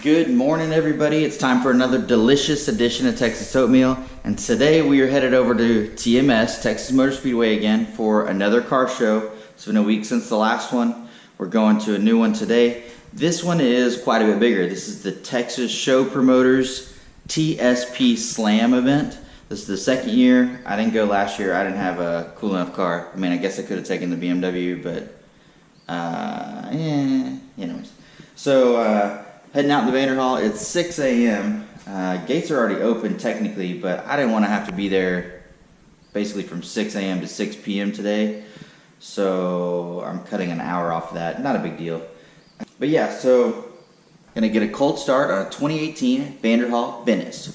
Good morning, everybody. It's time for another delicious edition of Texas Oatmeal, and today we are headed over to TMS, Texas Motor Speedway again, for another car show. It's been a week since the last one. We're going to a new one today. This one is quite a bit bigger. This is the Texas Show Promoters TSP Slam event. This is the second year. I didn't go last year. I didn't have a cool enough car. I mean, I guess I could have taken the BMW, but anyways. So heading out in the Hall. It's 6 a.m. Gates are already open technically, but I didn't want to have to be there basically from 6 a.m. to 6 p.m. today. So I'm cutting an hour off of that. Not a big deal. But yeah, so gonna get a cold start on a 2018 Vanderhall Venice.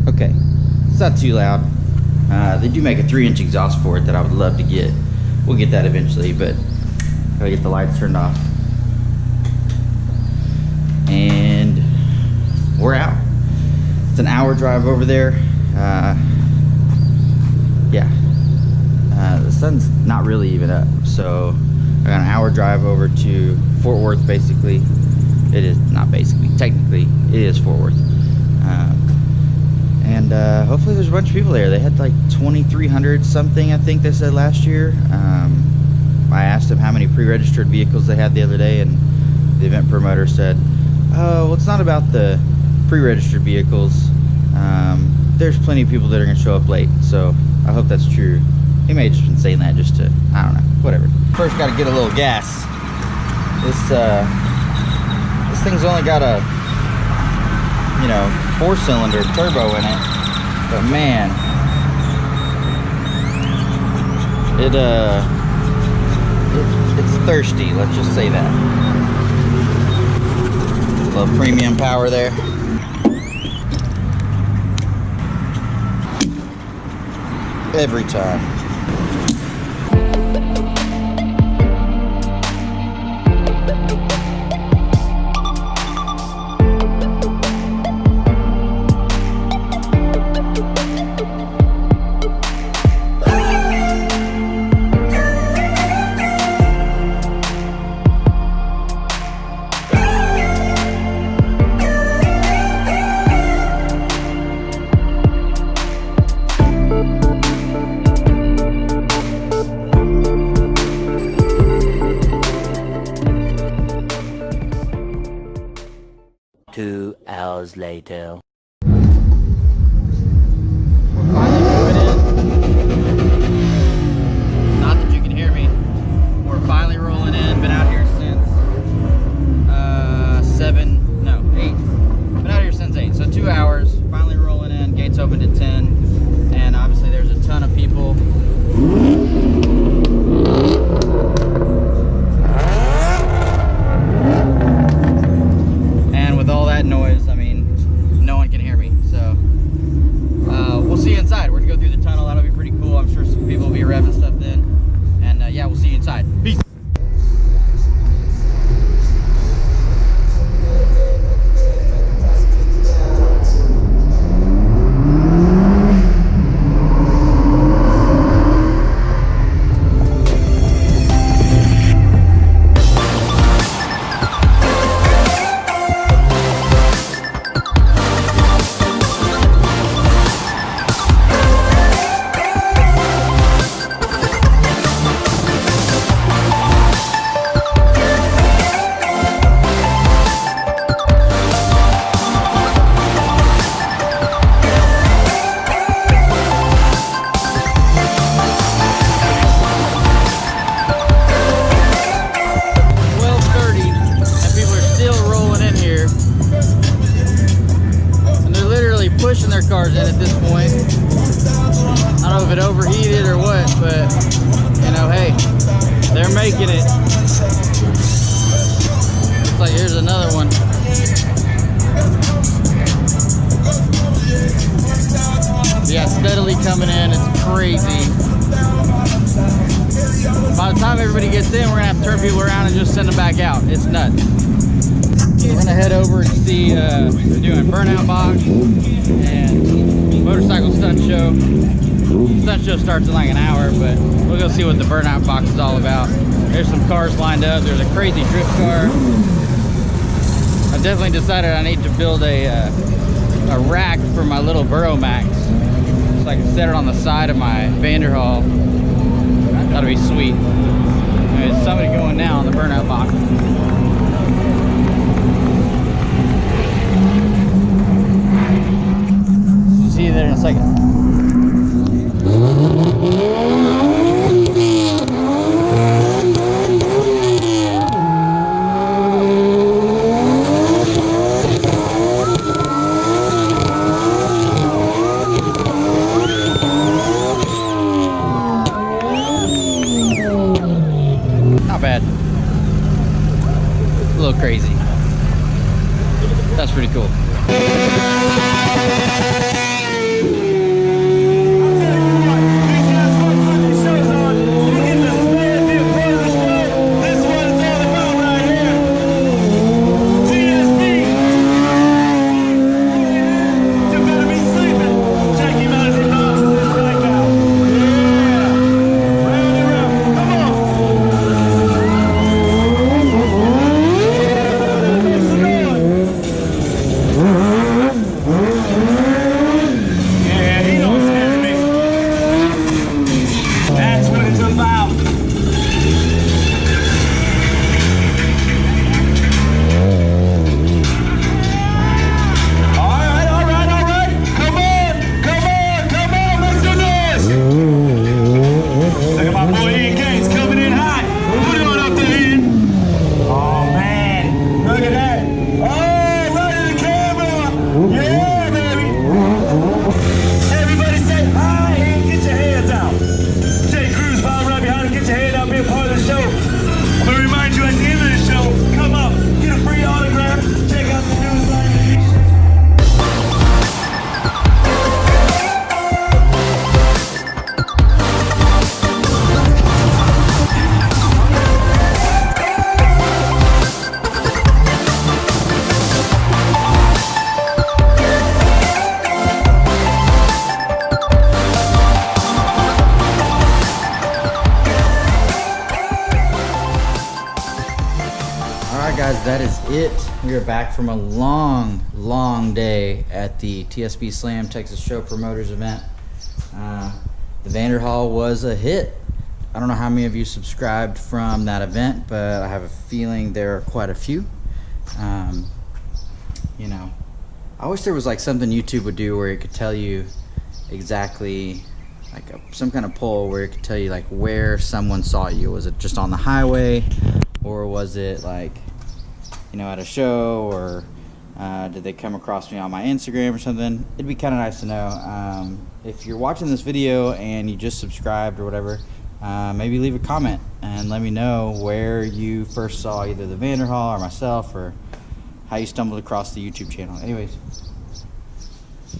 Okay, it's not too loud. They do make a 3-inch exhaust for it that I would love to get. We'll get that eventually, but gotta get the lights turned off. And we're out. It's an hour drive over there. The sun's not really even up, so I got an hour drive over to Fort Worth. Basically, it is not basically. Technically, it is Fort Worth. And hopefully there's a bunch of people there. They had like 2,300 something, I think they said last year. I asked them how many pre-registered vehicles they had the other day, and the event promoter said, oh, well, it's not about the pre-registered vehicles. There's plenty of people that are going to show up late, so I hope that's true. He may have just been saying that just to, I don't know, whatever. First got to get a little gas. This thing's only got a 4-cylinder turbo in it, but man, it's thirsty, let's just say that. A little premium power there. Every time. Two hours later. Not that you can hear me. We're finally rolling in. Been out here since 8. Been out here since 8. So 2 hours. Finally rolling in. Gates opened at 10. And obviously there's a ton of people. And with all that noise, I mean, no one cars in at this point. I don't know if it overheated or what, but you know, hey, they're making it. Looks like here's another one. Yeah, steadily coming in. It's crazy. By the time everybody gets in, we're gonna have to turn people around and just send them back out. It's nuts. We're gonna head over and see, they're doing burnout box and motorcycle stunt show. Stunt show starts in like an hour, but we'll go see what the burnout box is all about. There's some cars lined up. There's a crazy drift car. I've definitely decided I need to build a rack for my little Burrow Max, so I can set it on the side of my Vanderhall. That'll be sweet. There's somebody going now on the burnout box. See you there in a second. Not bad. A little crazy. That's pretty cool. Guys, that is it. We are back from a long day at the TSP Slam Texas Show Promoters event. The Vanderhall was a hit. I don't know how many of you subscribed from that event, but I have a feeling there are quite a few. You know, I wish there was like something YouTube would do where it could tell you exactly, like some kind of poll where it could tell you like where someone saw you. Was it just on the highway, or was it like, you know, at a show, or did they come across me on my Instagram or something? It'd be kind of nice to know. If you're watching this video and you just subscribed or whatever, maybe leave a comment and let me know where you first saw either the Vanderhall or myself, or how you stumbled across the YouTube channel. Anyways,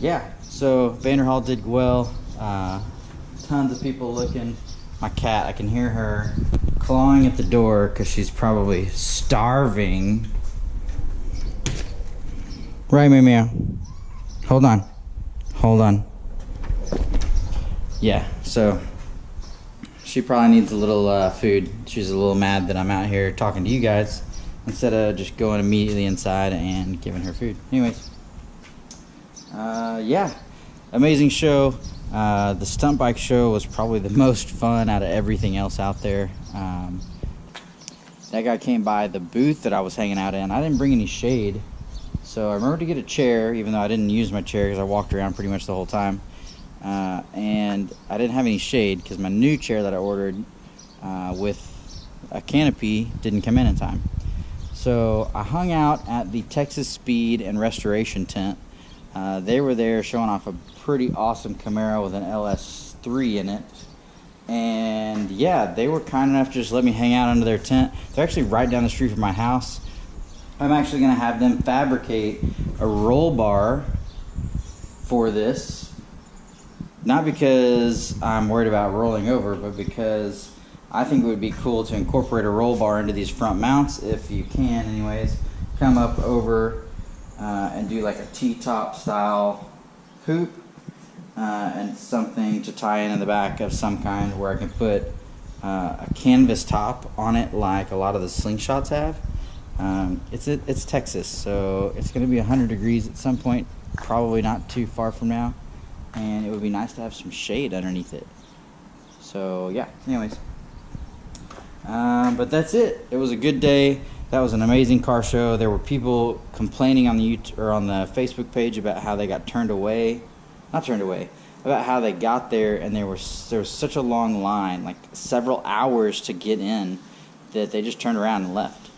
yeah, so Vanderhall did well. Tons of people looking. My cat, I can hear her clawing at the door because she's probably starving. Right, meow. Hold on. Yeah, so she probably needs a little food. She's a little mad that I'm out here talking to you guys instead of just going immediately inside and giving her food. Anyways, yeah, amazing show. The stunt bike show was probably the most fun out of everything else out there. That guy came by the booth that I was hanging out in. I didn't bring any shade, so I remember to get a chair, even though I didn't use my chair because I walked around pretty much the whole time. And I didn't have any shade because my new chair that I ordered with a canopy didn't come in time. So I hung out at the Texas Speed and Restoration tent They were there showing off a pretty awesome Camaro with an LS3 in it. And yeah, they were kind enough to just let me hang out under their tent. They're actually right down the street from my house. I'm actually going to have them fabricate a roll bar for this. Not because I'm worried about rolling over, but because I think it would be cool to incorporate a roll bar into these front mounts, if you can anyways. Come up over and do like a T-top style hoop. And something to tie in the back of some kind where I can put a canvas top on it like a lot of the slingshots have. It's Texas, so it's going to be 100 degrees at some point, probably not too far from now, and it would be nice to have some shade underneath it. So yeah, anyways, but that's it. It was a good day. That was an amazing car show. There were people complaining on the on the Facebook page about how they got about how they got there, and there was such a long line, like several hours to get in, that they just turned around and left.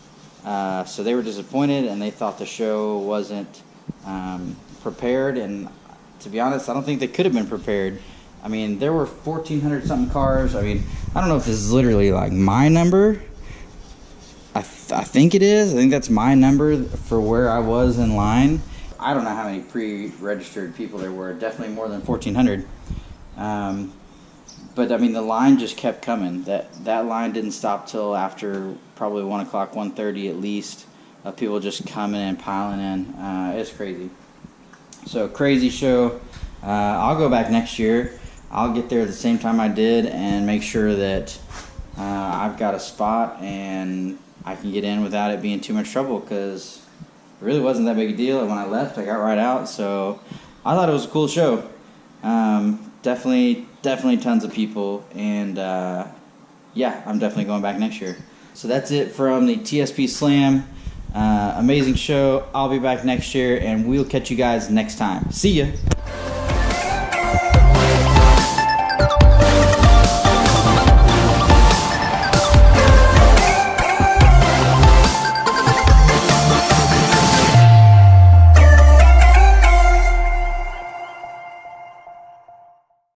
So they were disappointed, and they thought the show wasn't prepared, and to be honest, I don't think they could have been prepared. I mean, there were 1,400 something cars. I mean, I don't know if this is literally like my number. I think it is. I think that's my number for where I was in line. I don't know how many pre-registered people there were. Definitely more than 1,400. But I mean, the line just kept coming. That line didn't stop till after probably 1 o'clock, 1:30 at least. Of people just coming and piling in. It's crazy. So crazy show. I'll go back next year. I'll get there at the same time I did and make sure that I've got a spot and I can get in without it being too much trouble, because it really wasn't that big a deal, and when I left, I got right out, so I thought it was a cool show. Definitely tons of people, and yeah, I'm definitely going back next year. So that's it from the TSP Slam. Amazing show. I'll be back next year, and we'll catch you guys next time. See ya!